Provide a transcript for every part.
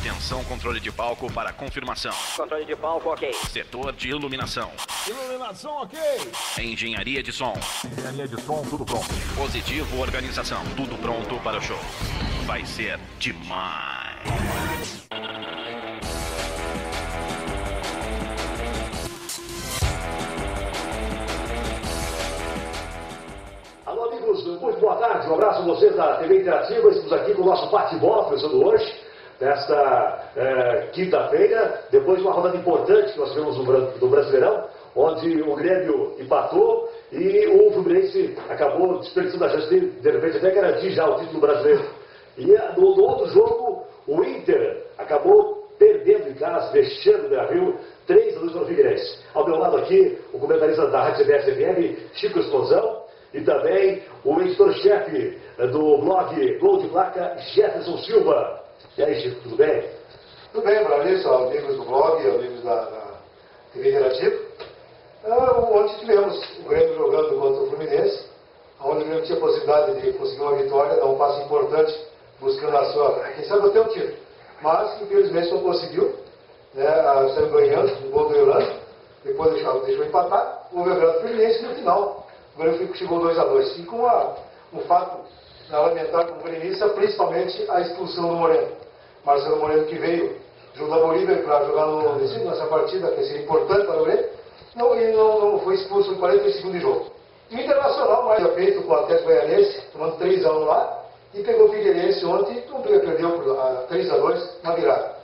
Atenção, controle de palco para confirmação. Controle de palco, ok. Setor de iluminação. Iluminação, ok. Engenharia de som. Engenharia de som, tudo pronto. Positivo, organização. Tudo pronto para o show. Vai ser demais. Alô, amigos, muito boa tarde. Um abraço a vocês da TV Interativa. Estamos aqui com o nosso bate-bola, começando hoje, nesta quinta-feira, depois de uma rodada importante que nós tivemos no Brasileirão, onde o Grêmio empatou e o Fluminense acabou desperdiçando a chance de repente, até garantir já o título brasileiro. E no outro jogo, o Inter acabou perdendo em casa, vexando o Brasil, 3-2 para o Figueirense. Ao meu lado aqui, o comentarista da Rádio CBS FM, Chico Explosão, e também o editor-chefe do blog Gol de Placa, Jefferson Silva. E aí, Chico, tudo bem? Tudo bem, Maurício, amigos do blog, amigos da TV Interativa. Ontem tivemos o Grêmio jogando contra o Fluminense, onde o Grêmio tinha a possibilidade de conseguir uma vitória, dar um passo importante, buscando a sua, quem sabe até o título. Mas, infelizmente, não conseguiu, né, saiu ganhando, um gol do Yolanda, depois deixou empatar, houve a grande Fluminense no final. O Grêmio chegou 2-2. E com um fato lamentável como gremista, principalmente a expulsão do Moreno. Marcelo Moreno, que veio junto da Bolívia para jogar nessa partida, que seria importante para o Grêmio, não foi expulso no 42º de jogo. E o Internacional, mais feito com o Atlético Goianiense, tomando 3-1 lá, e pegou o Figueirense ontem, perdeu por 3-2 na virada.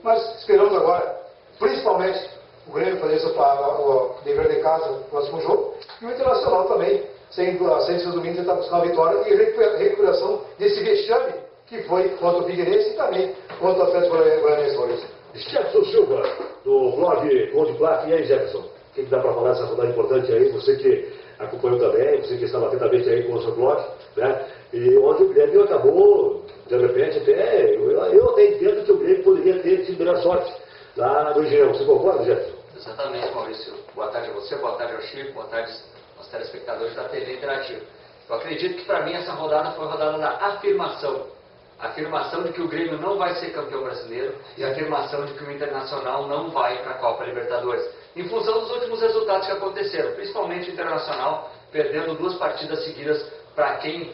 Mas esperamos agora, principalmente, o Grêmio fazer o dever de casa no próximo jogo, e o Internacional também, sem seu domingo, tentar buscar uma vitória e recuperação desse vexame que foi contra o Figueirense e também contra o Atlético Goianiense hoje. Jefferson Silva, do blog Gol de Placa. E aí, Jefferson, o que dá para falar dessa rodada importante aí? Você que acompanhou também, você que estava atentamente aí com o seu blog, né? E onde o Grêmio acabou, de repente, até eu até entendo que o Grêmio poderia ter tido melhor sorte lá no Engenhão. Você concorda, Jefferson? Exatamente, Maurício. Boa tarde a você, boa tarde ao Chico, boa tarde aos telespectadores da TV Interativa. Eu acredito que para mim essa rodada foi a rodada da afirmação. A afirmação de que o Grêmio não vai ser campeão brasileiro e a afirmação de que o Internacional não vai para a Copa Libertadores. Em função dos últimos resultados que aconteceram, principalmente o Internacional perdendo 2 partidas seguidas para quem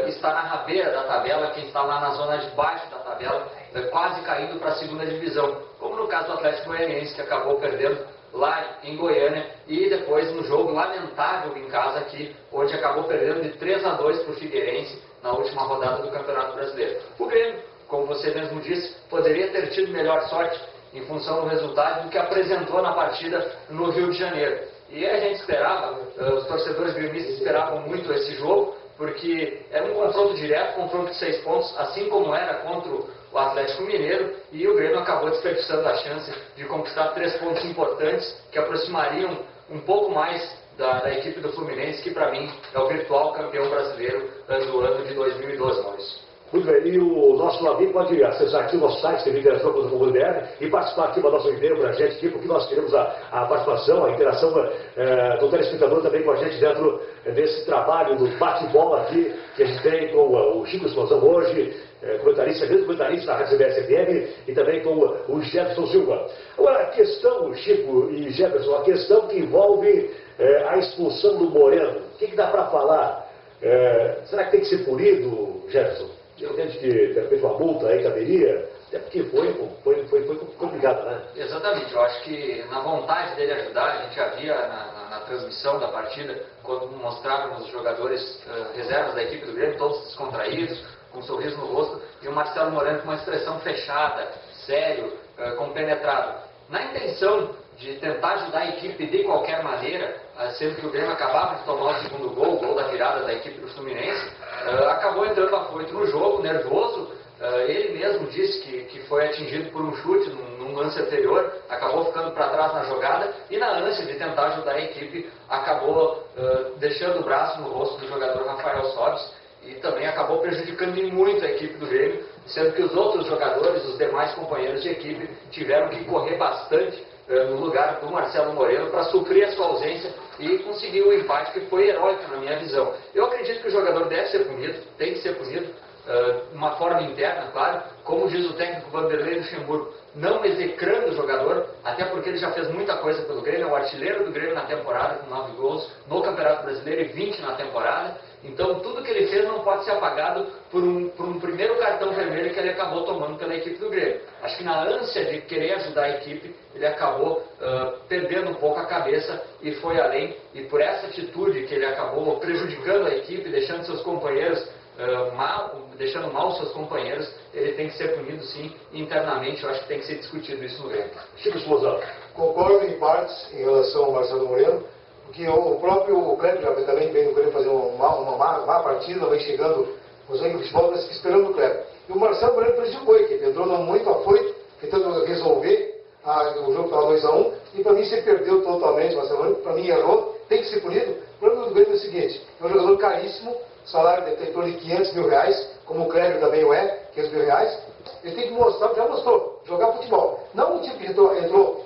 está na rabeira da tabela, quem está lá na zona de baixo da tabela, quase caindo para a segunda divisão, como no caso do Atlético Goianiense, que acabou perdendo lá em Goiânia, e depois no jogo lamentável em casa aqui, onde acabou perdendo de 3-2 para o Figueirense na última rodada do Campeonato Brasileiro. O Grêmio, como você mesmo disse, poderia ter tido melhor sorte em função do resultado do que apresentou na partida no Rio de Janeiro. E a gente esperava, os torcedores gremistas esperavam muito esse jogo, porque era um confronto direto, confronto de 6 pontos, assim como era contra o Atlético Mineiro, e o Grêmio acabou desperdiçando a chance de conquistar 3 pontos importantes, que aproximariam um pouco mais da equipe do Fluminense, que para mim é o virtual campeão brasileiro do ano de 2012, Maurício. Muito bem, e o nosso amigo pode acessar aqui o nosso site, tvinteração.com.br, e participar aqui, mandar seu e-mail para a gente aqui, porque nós queremos a participação, a interação do telespectador também com a gente dentro desse trabalho do bate-bola aqui, que a gente tem com o Chico Explosão hoje, comentarista da Rádio CBS FM, e também com o Jefferson Silva. Agora, a questão, Chico e Jefferson, a questão que envolve a expulsão do Moreno, o que dá para falar? Será que tem que ser punido, Jefferson? Eu entendo que, de repente, uma multa aí caberia, até porque foi complicado, né? Exatamente, eu acho que na vontade dele ajudar, a gente já via na transmissão da partida, quando mostrávamos os jogadores reservas da equipe do Grêmio, todos descontraídos, com um sorriso no rosto, e o Marcelo Moreno com uma expressão fechada, sério, compenetrado. Na intenção de tentar ajudar a equipe de qualquer maneira, sendo que o Grêmio acabava de tomar o segundo gol, o gol da virada da equipe do Fluminense, acabou entrando afoito no jogo, nervoso. Ele mesmo disse que foi atingido por um chute num lance anterior, acabou ficando para trás na jogada e na ânsia de tentar ajudar a equipe, acabou deixando o braço no rosto do jogador Rafael Sobis e também acabou prejudicando muito a equipe do Grêmio, sendo que os outros jogadores, os demais companheiros de equipe, tiveram que correr bastante no lugar do Marcelo Moreno para suprir a sua ausência e conseguir o empate, que foi heróico na minha visão. Eu acredito que o jogador deve ser punido, tem que ser punido, uma forma interna, claro, como diz o técnico Vanderlei Luxemburgo, não execrando o jogador, até porque ele já fez muita coisa pelo Grêmio, é o artilheiro do Grêmio na temporada, com 9 gols, no Campeonato Brasileiro e 20 na temporada. Então tudo que ele fez não pode ser apagado por um primeiro cartão vermelho que ele acabou tomando pela equipe do Grêmio. Acho que na ânsia de querer ajudar a equipe, ele acabou perdendo um pouco a cabeça e foi além. E por essa atitude que ele acabou prejudicando a equipe, deixando seus companheiros deixando mal os seus companheiros, ele tem que ser punido sim, internamente. Eu acho que tem que ser discutido isso no Grêmio. Chico Explosão. Concordo em partes em relação ao Marcelo Moreno, porque o próprio Kleber já também vem no Grêmio fazer uma má partida, vai chegando o futebol, esperando o Kleber. E o Marcelo Moreno prejudicou a equipe, entrou muito afoito, tentando resolver o jogo para 2-1, e para mim se perdeu totalmente o Marcelo Moreno, para mim errou, tem que ser punido. O problema do Grêmio é o seguinte: é um jogador caríssimo, salário de em torno de 500 mil reais, como o Kleber também o é, 500 mil reais. Ele tem que mostrar, já mostrou, jogar futebol. Não um tipo que entrou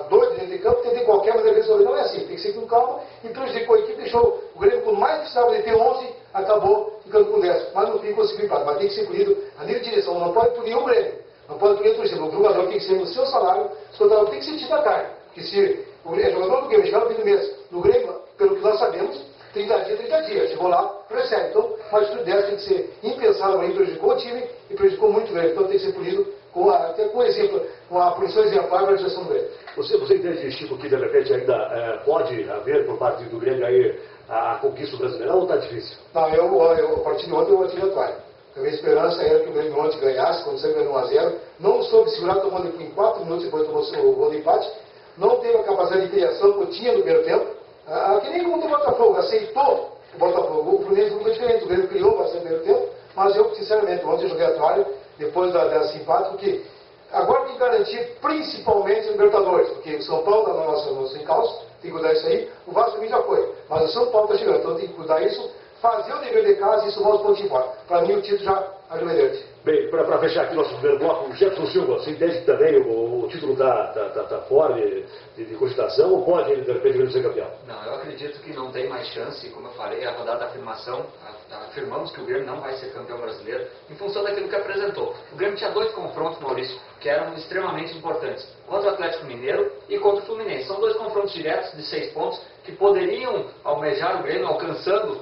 doido dentro de campo, tem de qualquer maneira resolver. Não é assim, tem que ser com calma, e prejudicou a equipe, deixou o Grêmio com mais precisava de ter 11, acabou ficando com 10. Mas no fim conseguiu empate. Mas tem que ser punido a nível de direção, não pode punir o Grêmio, não pode punir o torcedor. O jogador tem que ser no seu salário, o tem que ser tido a carga. Porque se o jogador do Grêmio chegar no fim do mês, no Grêmio, pelo que nós sabemos, 30 dias, chegou lá, recebe. Então, uma atitude dessa tem que ser impensável, aí prejudicou o time e prejudicou muito o Grêmio. Então tem que ser punido até com exemplo, com a punição exemplar para a direção do Grêmio. Você entende, Chico, que de repente ainda pode haver por parte do Grêmio aí a conquista brasileira, ou está difícil? Não, a partir de ontem eu atirei a toalha. A minha esperança era que o Grêmio ontem ganhasse, quando sempre ganhou 1-0. Não soube segurar, tomando em 4 minutos depois tomou o gol de empate. Não teve a capacidade de criação que eu tinha no primeiro tempo. Que nem como o Botafogo, aceitou o Botafogo. O Fluminense foi diferente, o Grêmio criou bastante no primeiro tempo, mas eu, sinceramente, ontem eu joguei a toalha, depois desse empate, porque agora tem que garantir principalmente o Libertadores, porque o São Paulo está no nosso encalço, tem que cuidar disso aí. O Vasco também já foi, mas o São Paulo está chegando, então tem que cuidar disso, fazer o dever de casa e isso volta o pontinho embora. Para mim o título já ajoelhante. Bem, para fechar aqui nosso primeiro bloco, o Jefferson Silva, você entende que também o título está fora de cogitação, ou pode ele de repente ser campeão? Não, eu acredito que não tem mais chance. Como eu falei, a rodada da afirmação, afirmamos que o Grêmio não vai ser campeão brasileiro em função daquilo que apresentou. O Grêmio tinha 2 confrontos, Maurício, que eram extremamente importantes, contra o Atlético Mineiro e contra o Fluminense. São 2 confrontos diretos de 6 pontos que poderiam almejar o Grêmio, alcançando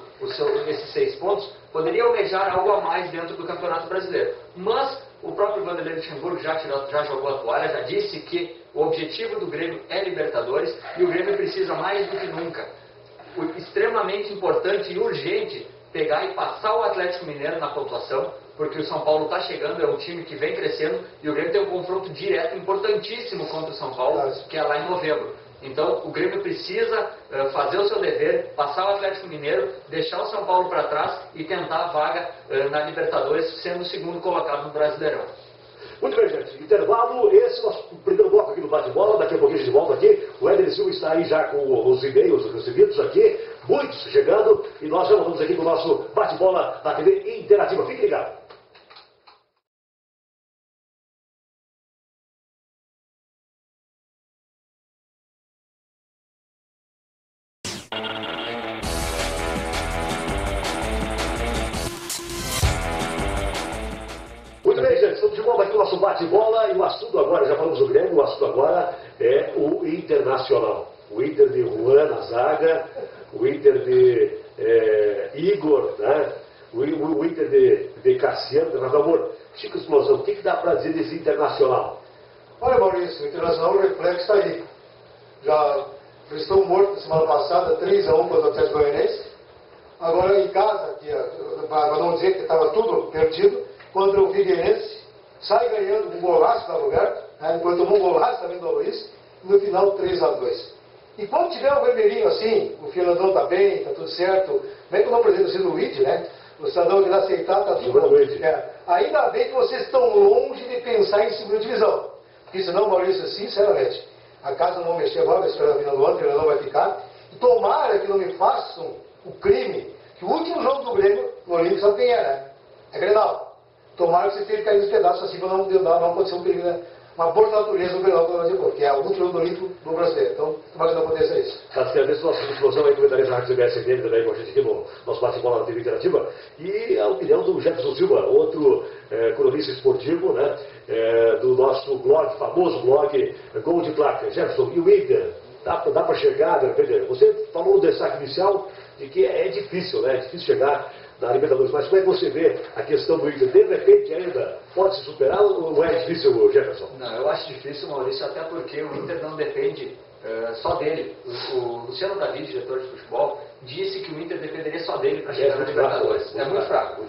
esses 6 pontos, poderia almejar algo a mais dentro do Campeonato Brasileiro. Mas o próprio Vanderlei Luxemburgo já jogou a toalha, já disse que o objetivo do Grêmio é Libertadores e o Grêmio precisa mais do que nunca. Extremamente importante e urgente pegar e passar o Atlético Mineiro na pontuação, porque o São Paulo está chegando, é um time que vem crescendo e o Grêmio tem um confronto direto importantíssimo contra o São Paulo, que é lá em novembro. Então o Grêmio precisa fazer o seu dever, passar o Atlético Mineiro, deixar o São Paulo para trás e tentar a vaga na Libertadores, sendo o segundo colocado no Brasileirão. Muito bem, gente. Intervalo, esse é o nosso primeiro bloco aqui do Bate-Bola. Daqui a pouquinho a gente volta aqui. O Éder Silva está aí já com os e-mails recebidos aqui, muitos chegando, e nós já voltamos aqui com o nosso Bate-Bola da TV Interativa. Fique ligado. Muito bem, gente, estamos de volta aqui no nosso bate-bola e o assunto agora, já falamos do Grêmio, o assunto agora é o Internacional. O Inter de Juan na zaga, o Inter de Igor, né? o Inter de Cassiano, de Radamor. Chico Explosão, o que dá para dizer desse Internacional? Olha, Maurício, o Internacional, o reflexo está aí. Eles estão mortos na semana passada, 3-1 contra o Atlético Goianiense. Agora em casa, para não dizer que estava tudo perdido, contra o Figueirense, sai ganhando um golaço da Roberto, né? Depois tomou um golaço também do Luiz, e no final 3-2. E quando tiver um vermelhinho assim, o Fernandão está bem, está tudo certo, bem que eu não apresento o Luiz, né? O cidadão que aceitar está tudo bem. Ainda bem que vocês estão longe de pensar em segunda divisão. Porque senão, Maurício, sinceramente, a casa não vai mexer agora, vai esperar a final do ano, o Fernandão vai ficar. E tomara que não me façam o crime, que o último jogo do Grêmio, no Olímpico, sabe quem é, né? É Grenal. Tomara que você tenha caído nos pedaços assim para não acontecer um perigo, né? uma boa natureza no Grenal, que é o último olímpico do brasileiro. Então, tomara que não aconteça isso. Quero ver se nossa explosão aí, comentarista da Rádio CBS FM também com a gente aqui no nosso bate-bola na TV Interativa. E a opinião do Jefferson Silva, outro cronista esportivo, né? Do nosso blog, famoso blog Gol de Placa. Jefferson, e o Inter? Dá para chegar, você falou no destaque inicial de que é difícil, né? É difícil chegar na Libertadores, mas como é que você vê a questão do Inter? De repente ainda pode se superar ou não é difícil, Jefferson? Não, eu acho difícil, Maurício, até porque o Inter não depende só dele. O Luciano Davi, diretor de futebol, disse que o Inter dependeria só dele para chegar na Libertadores. É muito fraco.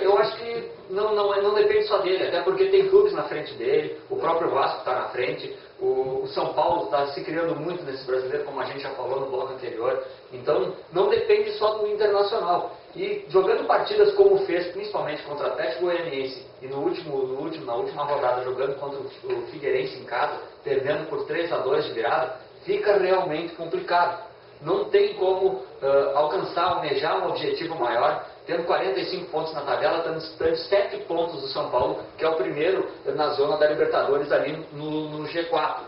Eu acho que não depende só dele, até porque tem clubes na frente dele, o próprio Vasco está na frente, o São Paulo está se criando muito nesse brasileiro, como a gente já falou no bloco anterior. Então, não depende só do Internacional. E jogando partidas como fez, principalmente contra o Atlético Goianiense, e na última rodada, jogando contra o Figueirense em casa, perdendo por 3-2 de virada, fica realmente complicado. Não tem como almejar um objetivo maior, tendo 45 pontos na tabela, tendo 7 pontos do São Paulo, que é o primeiro na zona da Libertadores ali no G4.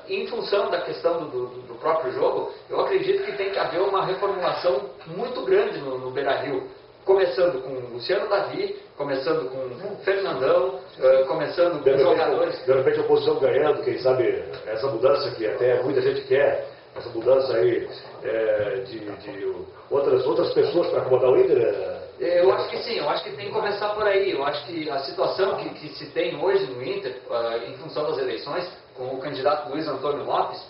Em função da questão do próprio jogo, eu acredito que tem que haver uma reformulação muito grande no Beira-Rio, começando com Luciano Davi, começando com Fernandão, começando com jogadores... De repente a oposição ganhando, quem sabe essa mudança que até muita gente quer, essa mudança aí de outras pessoas para acomodar o Inter... Eu acho que sim, eu acho que tem que começar por aí. Eu acho que a situação que se tem hoje no Inter, em função das eleições, com o candidato Luiz Antônio Lopes,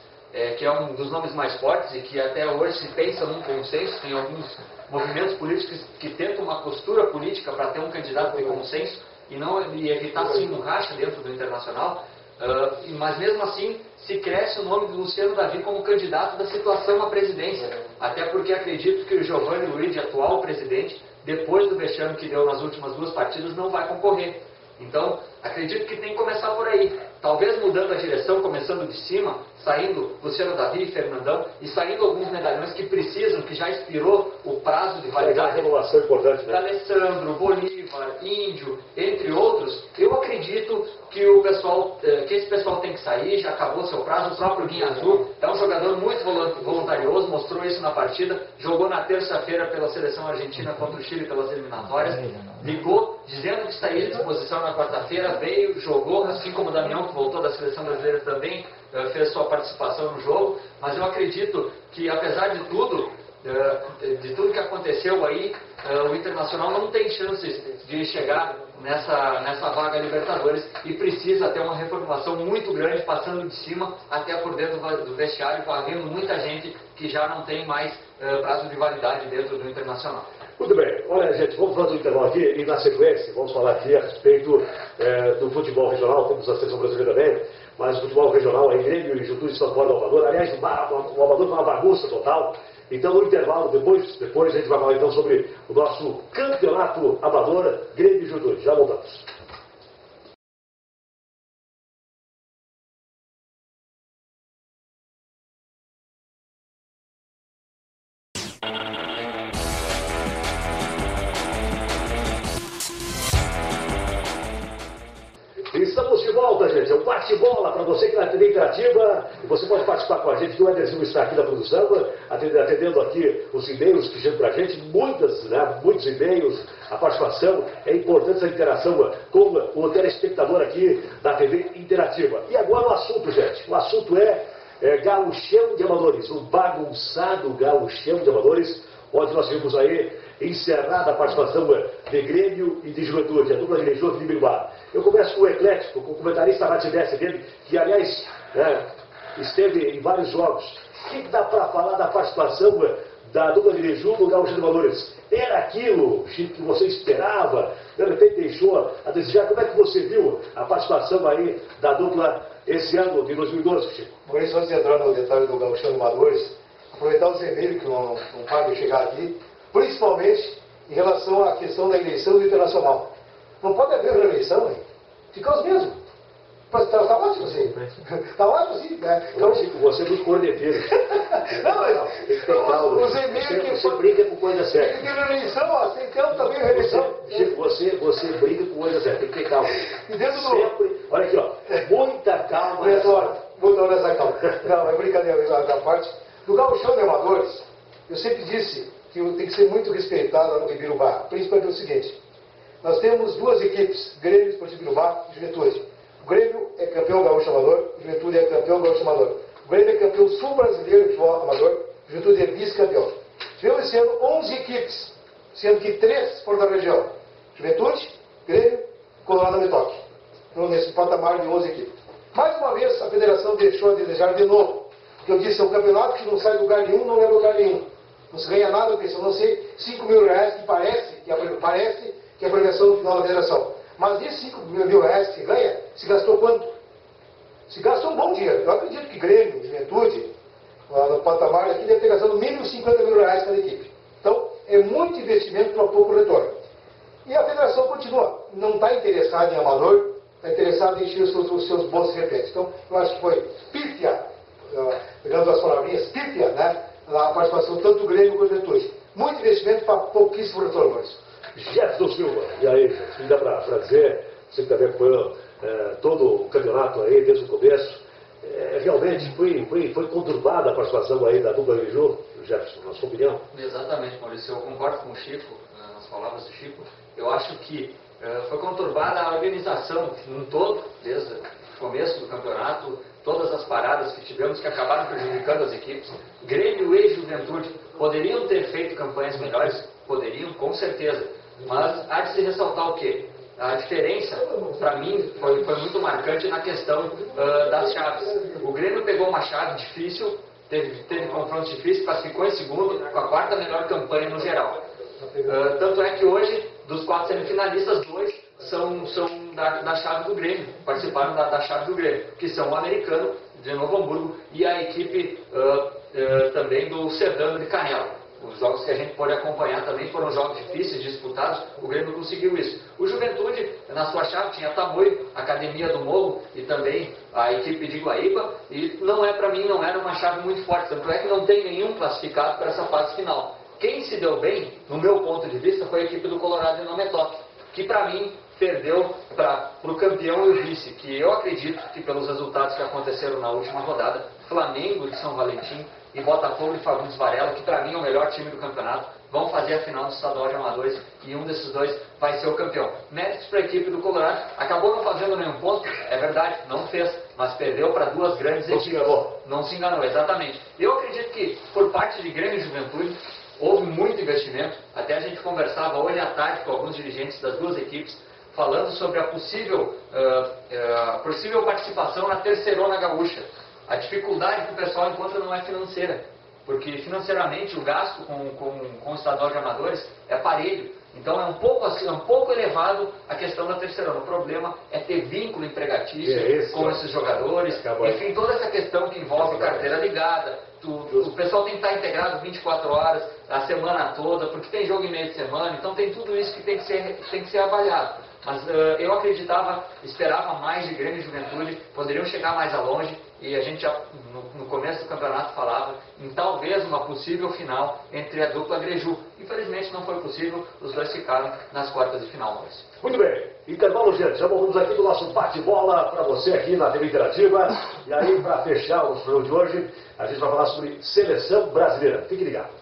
que é um dos nomes mais fortes e que até hoje se pensa num consenso, tem alguns movimentos políticos que tentam uma postura política para ter um candidato de consenso e evitar sim um racha dentro do Internacional, mas mesmo assim se cresce o nome do Luciano Davi como candidato da situação à presidência, até porque acredito que o Giovanni Luigi, atual presidente, depois do vexame que deu nas últimas 2 partidas, não vai concorrer. Então, acredito que tem que começar por aí. Talvez mudando a direção, começando de cima, saindo Luciano Davi e Fernandão, e saindo alguns medalhões que precisam, que já expirou o prazo de validade. É uma renovação importante, né? Alessandro, Bolívar, Índio, entre outros. Eu acredito que esse pessoal tem que sair, já acabou seu prazo. O próprio Guinha Azul é um jogador muito voluntarioso, mostrou isso na partida, jogou na terça-feira pela seleção argentina contra o Chile pelas eliminatórias, ligou dizendo que estaria à disposição na quarta-feira, veio, jogou, assim como o Damião, que voltou da seleção brasileira também, fez sua participação no jogo, mas eu acredito que, apesar de tudo que aconteceu aí, o Internacional não tem chances de chegar nessa vaga Libertadores e precisa ter uma reformulação muito grande, passando de cima até por dentro do vestiário, havendo muita gente que já não tem mais prazo de validade dentro do Internacional. Muito bem, olha gente, vamos falar do Internacional aqui e na sequência vamos falar aqui a respeito do futebol regional, temos a seleção brasileira também, mas o futebol regional aí, Grêmio e Juventude estão fora do Amador, aliás, o Amador foi uma bagunça total. Então, no intervalo, depois a gente vai falar então sobre o nosso campeonato amador, Grêmio e Juventude. Já voltamos. Estamos de volta, gente. É um bate-bola para você que está na TV Interativa. E você pode participar com a gente, que o Ederson está aqui da produção, atendendo aqui os e-mails que chegam para a gente. Muitos e-mails. A participação é importante, essa interação com o telespectador aqui da TV Interativa. E agora o assunto, gente. O assunto é Gauchão de Amadores. Um bagunçado Gauchão de Amadores, onde nós vimos aí encerrada a participação de Grêmio e de Juventude, a dupla de Legião de Bilbao. Eu começo com o Eclético, com o comentarista da RTBS dele, que aliás esteve em vários jogos. O que dá para falar da participação da dupla de Legião no Gauchão de Amadores? Era aquilo, Chico, que você esperava? De repente deixou a desejar. Como é que você viu a participação aí da dupla esse ano de 2012, Chico? Maurício, antes de entrar no detalhe do Gauchão de Amadores, aproveitar o e-mail que não paga chegar aqui, principalmente em relação à questão da eleição do Internacional. Não pode haver reeleição, hein? Fica os mesmos. Está ótimo assim. Está ótimo assim. Então, Chico, você é muito corneteiro. Não, os e-mails que... Você brinca com coisa certa. Tem que ter reeleição, tem que ter também reeleição. Chico, você brinca com coisa certa. Tem que ter calma. E dentro do... Olha aqui, ó. Muita calma. Vou dar essa calma. Não, é brincadeira da parte. No gauchão de amadores, eu sempre disse que tem que ser muito respeitado no Ibirubá. Principalmente o seguinte. Nós temos duas equipes, Grêmio Esportivo Ibirubá e Juventude. O Grêmio é campeão gaúcho amador, a Juventude é campeão gaúcho amador. O Grêmio é campeão sul-brasileiro de futebol amador, a Juventude é vice-campeão. Tivemos esse ano 11 equipes, sendo que 3 foram da região. Juventude, Grêmio, Colorado Metoque. Então, nesse patamar de 11 equipes. Mais uma vez, a federação deixou a desejar de novo. Porque eu disse, é um campeonato que não sai do lugar nenhum, não leva lugar nenhum. Não se ganha nada, porque eu não sei, 5 mil reais, que parece que é a premiação no final da federação. Mas desses 5 mil reais que se ganha, se gastou quanto? Se gastou um bom dinheiro. Eu acredito que Grêmio, Juventude, no patamar aqui, deve ter gastado no mínimo 50 mil reais cada equipe. Então, é muito investimento para pouco retorno. E a federação continua, não está interessada em amador, está interessada em encher os seus bolsos de repente. Então, eu acho que foi pífia, pegando as palavrinhas, pífia, né? A participação tanto do Grêmio quanto do Juventude. Muito investimento para pouquíssimo retorno, Maurício. Jefferson Silva, e aí, gente, dá para dizer, você que também acompanhou todo o campeonato aí desde o começo, realmente foi conturbada a participação aí da dupla Griju, Jefferson, na sua opinião? Exatamente, Maurício, eu concordo com o Chico, nas palavras do Chico. Eu acho que foi conturbada a organização num todo, desde o começo do campeonato, todas as paradas que tivemos que acabaram prejudicando as equipes. Grêmio e Juventude poderiam ter feito campanhas melhores, poderiam, com certeza. Mas há de se ressaltar o quê? A diferença, para mim, foi muito marcante na questão das chaves. O Grêmio pegou uma chave difícil, teve confrontos difíceis, classificou em segundo, com a quarta melhor campanha no geral. Tanto é que hoje, dos 4 semifinalistas, 2 são da chave do Grêmio, participaram da chave do Grêmio, que são o americano de Novo Hamburgo e a equipe também do Serrano de Canela. Os jogos que a gente pode acompanhar também foram jogos difíceis, disputados, o Grêmio conseguiu isso. O Juventude, na sua chave, tinha Tamoio, Academia do Morro e também a equipe de Guaíba, e para mim, não era uma chave muito forte, tanto é que não tem nenhum classificado para essa fase final. Quem se deu bem, no meu ponto de vista, foi a equipe do Colorado e não Metoque, que para mim perdeu para o campeão e o vice, que eu acredito que pelos resultados que aconteceram na última rodada, Flamengo de São Valentim e Botafogo de Fagundes Varela, que para mim é o melhor time do campeonato, vão fazer a final do estadual de amadores e um desses dois vai ser o campeão. Méritos para a equipe do Colorado, acabou não fazendo nenhum ponto, é verdade, não fez, mas perdeu para 2 grandes equipes. Não se enganou, exatamente. Eu acredito que por parte de Grêmio e Juventude houve muito investimento, até a gente conversava hoje à tarde com alguns dirigentes das 2 equipes, falando sobre a possível participação na terceirona gaúcha. A dificuldade que o pessoal encontra não é financeira, porque financeiramente o gasto com o estadual de amadores é parelho. Então é um pouco elevado a questão da terceirona. O problema é ter vínculo empregatício com esses jogadores, enfim, toda essa questão que envolve carteira ligada. O pessoal tem que estar integrado 24 horas, a semana toda, porque tem jogo em meio de semana, então tem tudo isso que tem que ser avaliado. Mas eu esperava mais de Grêmio e Juventude, poderiam chegar mais longe, e a gente já no começo do campeonato falava em talvez uma possível final entre a dupla Greju. Infelizmente não foi possível, os dois ficaram nas quartas de final, Maurício. Muito bem, intervalo, gente, já voltamos aqui do nosso bate-bola para você aqui na TV Interativa. E aí, para fechar o programa de hoje, a gente vai falar sobre seleção brasileira. Fique ligado.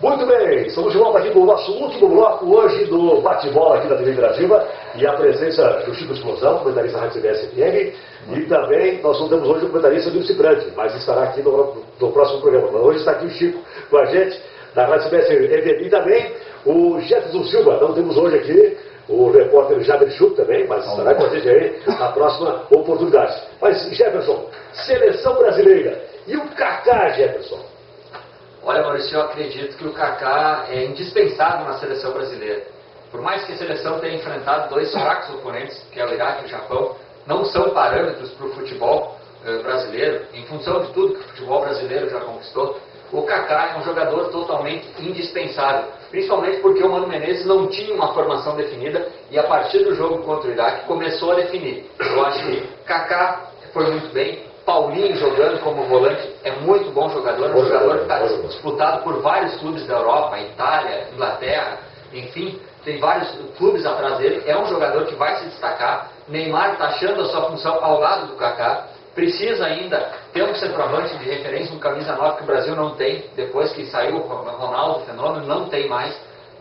Muito bem, estamos de volta aqui com o nosso último bloco hoje do bate-bola aqui da TV Interativa e a presença do Chico Explosão, comentarista da Rádio CBS FM, e também nós não temos hoje o comentarista do Ciprante, mas estará aqui no próximo programa. Mas hoje está aqui o Chico com a gente, da Rádio CBS FM, e também o Jefferson Silva. Não temos hoje aqui o repórter Jader Schuch também, mas estará com a gente aí na próxima oportunidade. Mas Jefferson, seleção brasileira, e o Kaká, Jefferson? Olha, Maurício, eu acredito que o Kaká é indispensável na seleção brasileira. Por mais que a seleção tenha enfrentado 2 fracos oponentes, que é o Iraque e o Japão, não são parâmetros para o futebol brasileiro, em função de tudo que o futebol brasileiro já conquistou. O Kaká é um jogador totalmente indispensável. principalmente porque o Mano Menezes não tinha uma formação definida e a partir do jogo contra o Iraque começou a definir. Eu acho que Kaká foi muito bem, Paulinho jogando como volante é muito bom jogador, um jogador que está disputado por vários clubes da Europa, Itália, Inglaterra, enfim, tem vários clubes atrás dele, é um jogador que vai se destacar. Neymar está achando a sua função ao lado do Kaká, precisa ainda ter um centroavante de referência, um camisa 9 que o Brasil não tem, depois que saiu o Ronaldo, o fenômeno, não tem mais.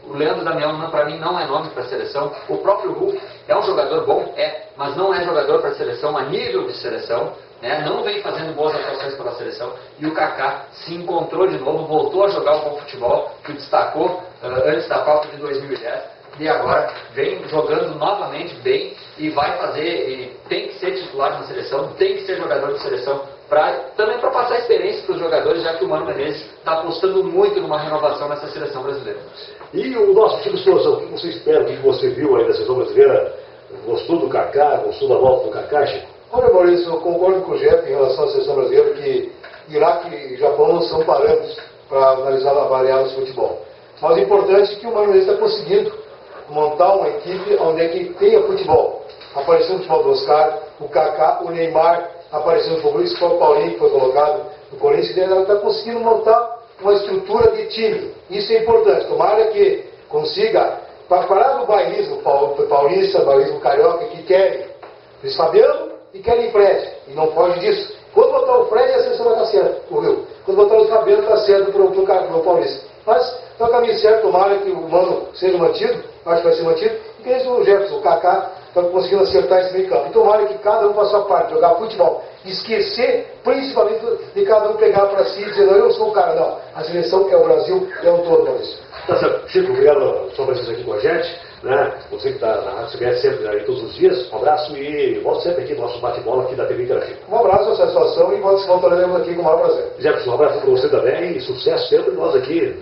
O Leandro Damião, para mim, não é nome para a seleção. O próprio Hulk é um jogador bom, mas não é jogador para a seleção a nível de seleção, né? Não vem fazendo boas atuações pela seleção. E o Kaká se encontrou de novo, voltou a jogar um bom futebol, que o destacou antes da Copa de 2010. E agora vem jogando novamente bem e vai fazer, e tem que ser titular na seleção, tem que ser jogador de seleção, também para passar experiência para os jogadores, já que o Mano Menezes está apostando muito numa renovação nessa seleção brasileira. E o nosso time de seleção, o que você espera, o que você viu aí da seleção brasileira? Gostou do Kaká? Gostou da volta do Kaká, Chico? Olha, Maurício, eu concordo com o Jeff em relação à seleção brasileira, que Iraque e Japão não são parâmetros para analisar, avaliar nosso futebol. Mas o importante é que o Mano Menezes está conseguindo montar uma equipe onde é que tenha futebol. Apareceu no futebol do Oscar, o Kaká, o Neymar, apareceu no futebol, isso foi o Paulinho que foi colocado no Corinthians, e ele está conseguindo montar uma estrutura de time. Isso é importante. Tomara que consiga, para parar do bairrismo paulista, bairrismo carioca, que querem Luiz Fabiano e querem Fred, e não foge disso. Quando botar o Fred, a seleção vai estar certa, o Rio. Quando botar o Fabiano, está certo para o Paulista. Mas é o caminho certo, tomara que o Mano seja mantido, acho que vai ser mantido, e que o Jefferson, o Kaká, está conseguindo acertar esse meio campo. E tomara que cada um faça a parte, jogar futebol, esquecer principalmente de cada um pegar para si e dizer, não, eu sou o cara, não. A seleção é o Brasil, é um todo, Maurício. Tá certo. Chico, obrigado pela sua presença aqui com a gente. Né? Você que está na Rádio CBS sempre aí todos os dias, um abraço e volte sempre aqui no nosso bate-bola aqui da TV Interativa. Um abraço, a satisfação e voltaremos aqui com o maior prazer. Jefferson, um abraço para você também e sucesso sempre. Nós aqui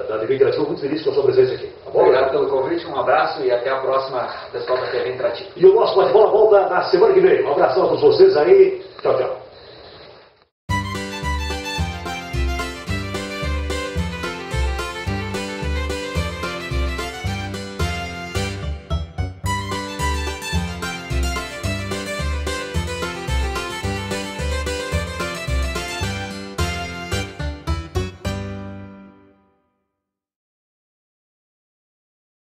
da TV Interativa, muito felizes com a sua presença aqui. Tá bom? Obrigado pelo convite, um abraço e até a próxima, pessoal da TV Interativa. E o nosso bate-bola volta na semana que vem. Um abração a todos vocês aí. Tchau, tchau.